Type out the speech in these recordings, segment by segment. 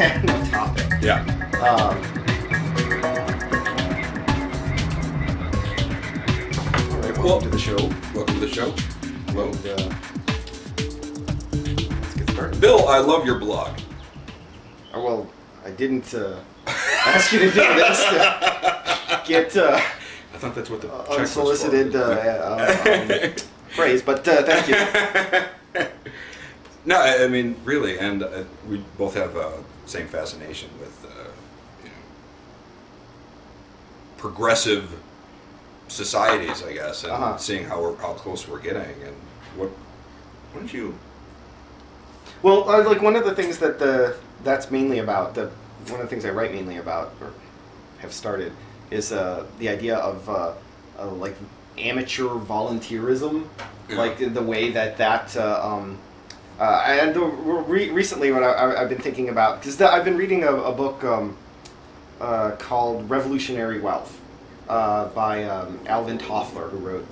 and the topic. Yeah. All right, welcome to the show. Welcome to the show. Hello. And, let's get started. Bill, I love your blog. Oh, well, I didn't ask you to do this to get I thought that's what the check was for. unsolicited praise, but thank you. No, I mean, really, and we both have same fascination with progressive societies, I guess, and seeing how close we're getting, and what don't you? Well, like one of the things that's mainly about one of the things I write mainly about or have started is the idea of like amateur volunteerism, like the way that and recently what I've been thinking about, because I've been reading a book called Revolutionary Wealth by Alvin Toffler, who wrote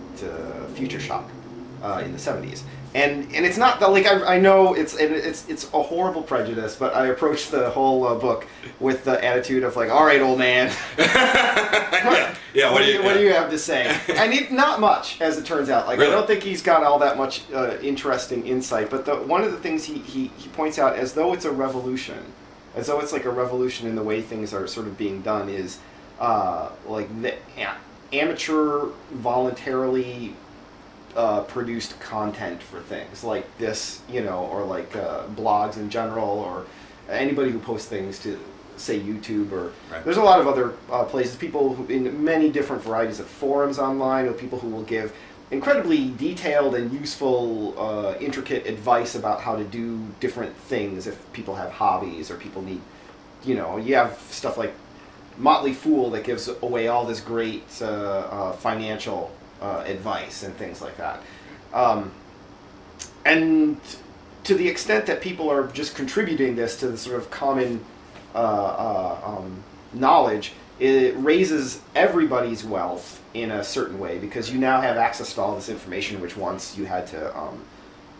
Future Shock in the 70s. And it's not that, like, I know it's a horrible prejudice, but I approached the whole book with the attitude of like, all right, old man, yeah, what do you have to say? And not much, as it turns out. Like, really? I don't think he's got all that much interesting insight. But one of the things he points out, as though it's a revolution, as though it's like a revolution in the way things are sort of being done, is like the amateur voluntarily produced content for things like this, or like blogs in general, or anybody who posts things to, say, YouTube, or there's a lot of other places, people who, in many different varieties of forums online, or people who will give incredibly detailed and useful, intricate advice about how to do different things if people have hobbies, or people need, you have stuff like Motley Fool that gives away all this great financial advice and things like that. And to the extent that people are just contributing this to the sort of common knowledge, it raises everybody's wealth in a certain way, because you now have access to all this information, which once you had to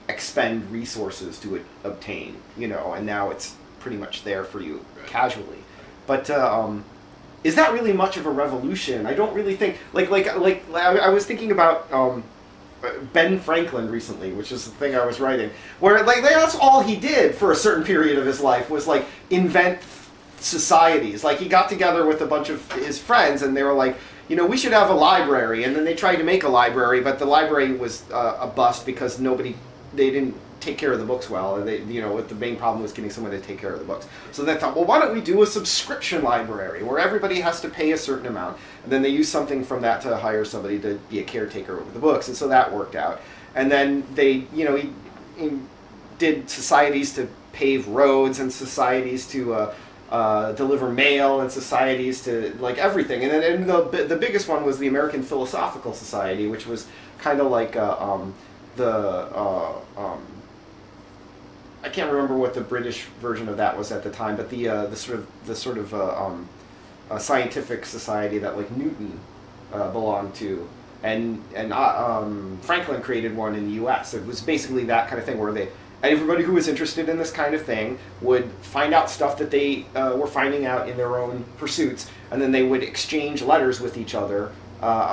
expend resources to obtain, and now it's pretty much there for you casually. But is that really much of a revolution? I don't really think. Like I was thinking about Ben Franklin recently, which is the thing I was writing, where like that's all he did for a certain period of his life was like invent societies. Like he got together with a bunch of his friends, and they were like, we should have a library. And then they tried to make a library, but the library was a bust because they didn't take care of the books well, and the main problem was getting someone to take care of the books. So they thought, well, why don't we do a subscription library where everybody has to pay a certain amount, and then they use something from that to hire somebody to be a caretaker over the books, and so that worked out. And then they, he did societies to pave roads, and societies to deliver mail, and societies to like everything. And then the biggest one was the American Philosophical Society, which was kind of like I can't remember what the British version of that was at the time, but the sort of scientific society that like Newton belonged to, and Franklin created one in the U.S. It was basically that kind of thing where everybody who was interested in this kind of thing would find out stuff that they were finding out in their own pursuits, and then they would exchange letters with each other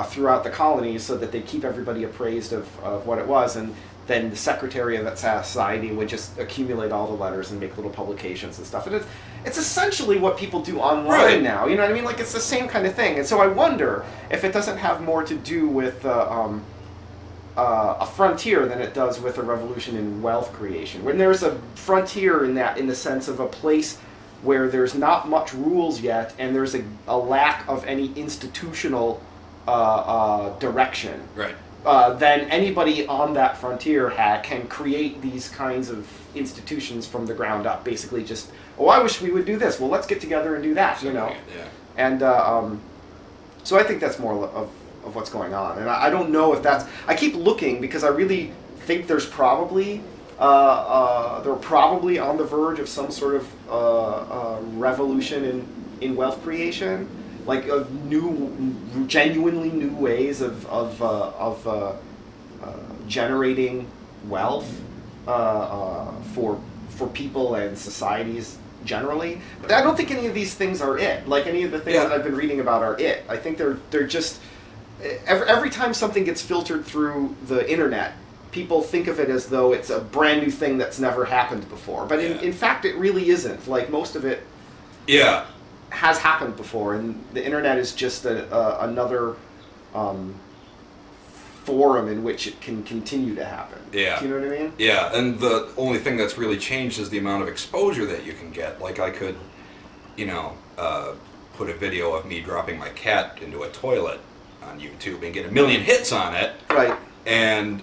throughout the colonies so that they'd keep everybody appraised of what it was. And then the secretary of that society would just accumulate all the letters and make little publications and stuff. And it's essentially what people do online now. You know what I mean? Like, it's the same kind of thing. And so I wonder if it doesn't have more to do with a frontier than it does with a revolution in wealth creation. When there's a frontier in the sense of a place where there's not much rules yet, and there's a lack of any institutional direction. Right. Then anybody on that frontier can create these kinds of institutions from the ground up. Basically, just, I wish we would do this. Well, let's get together and do that. Yeah. And so I think that's more of what's going on. And I don't know if that's. I keep looking because I really think there's probably they're probably on the verge of some sort of revolution in wealth creation. Like genuinely new ways of generating wealth for people and societies generally. But I don't think any of these things are it. Like any of the things that I've been reading about are it. I think they're just every time something gets filtered through the internet, people think of it as though it's a brand new thing that's never happened before. But in fact, it really isn't. Like most of it has happened before, and the internet is just another forum in which it can continue to happen. Yeah. Do you know what I mean? Yeah, and the only thing that's really changed is the amount of exposure that you can get. Like I could, put a video of me dropping my cat into a toilet on YouTube and get 1 million hits on it. Right. And,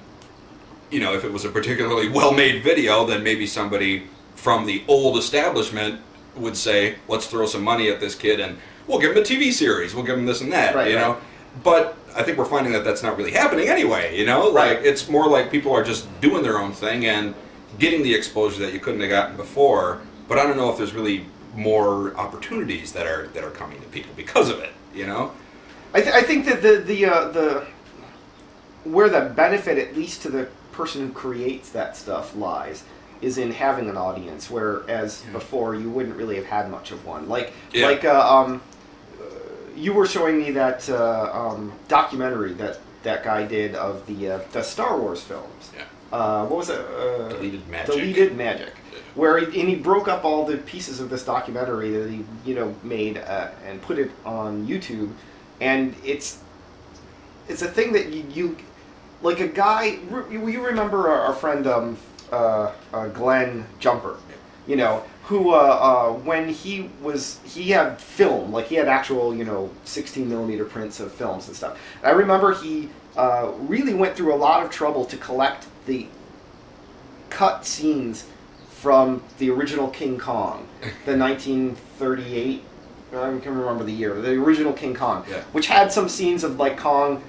if it was a particularly well-made video, then maybe somebody from the old establishment would say, let's throw some money at this kid and we'll give him a TV series, we'll give him this and that, right. But I think we're finding that that's not really happening anyway, Like, it's more like people are just doing their own thing and getting the exposure that you couldn't have gotten before, but I don't know if there's really more opportunities that are coming to people because of it, I think that the where the benefit, at least to the person who creates that stuff, lies is in having an audience, whereas before you wouldn't really have had much of one. You were showing me that documentary that guy did of the Star Wars films. Yeah. What was it? Deleted Magic. Deleted Magic. Where he broke up all the pieces of this documentary that he made and put it on YouTube, and it's a thing that you like a guy. You remember our friend Glenn Jumper, who when he had film, like he had actual 16 millimeter prints of films and stuff. And I remember he really went through a lot of trouble to collect the cut scenes from the original King Kong, the 1938. I can't remember the year. The original King Kong, which had some scenes of like Kong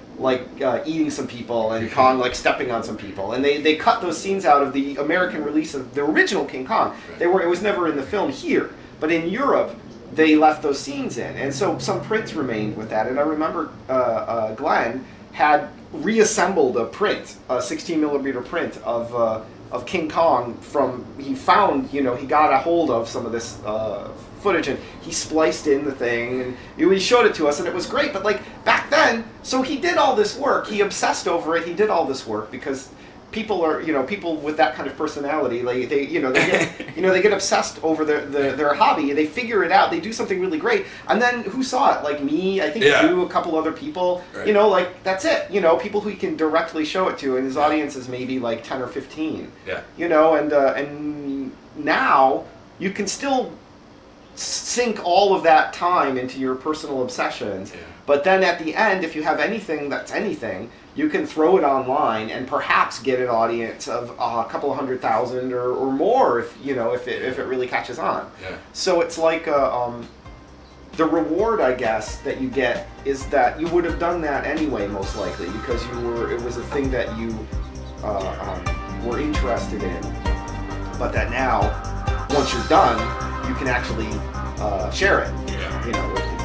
eating some people and Kong stepping on some people, and they cut those scenes out of the American release of the original King Kong. It was never in the film here, but in Europe they left those scenes in, and so some prints remained with that. And I remember Glenn had reassembled a 16 millimeter print of King Kong he found, he got a hold of some of this footage and he spliced in the thing and he showed it to us and it was great. But back then, so he did all this work, he obsessed over it, he did all this work because people are, people with that kind of personality, they get obsessed over their hobby, they figure it out, they do something really great, and then who saw it? Like me, I think you, a couple other people, that's it, people who he can directly show it to, and his audience is maybe 10 or 15, and now you can still sink all of that time into your personal obsessions, but then at the end, if you have anything that's anything, you can throw it online and perhaps get an audience of a couple of 100,000 or more if it really catches on. So it's like the reward, I guess, that you get is that you would have done that anyway, most likely, because it was a thing that you were interested in, but that now, once you're done, you can actually share it, with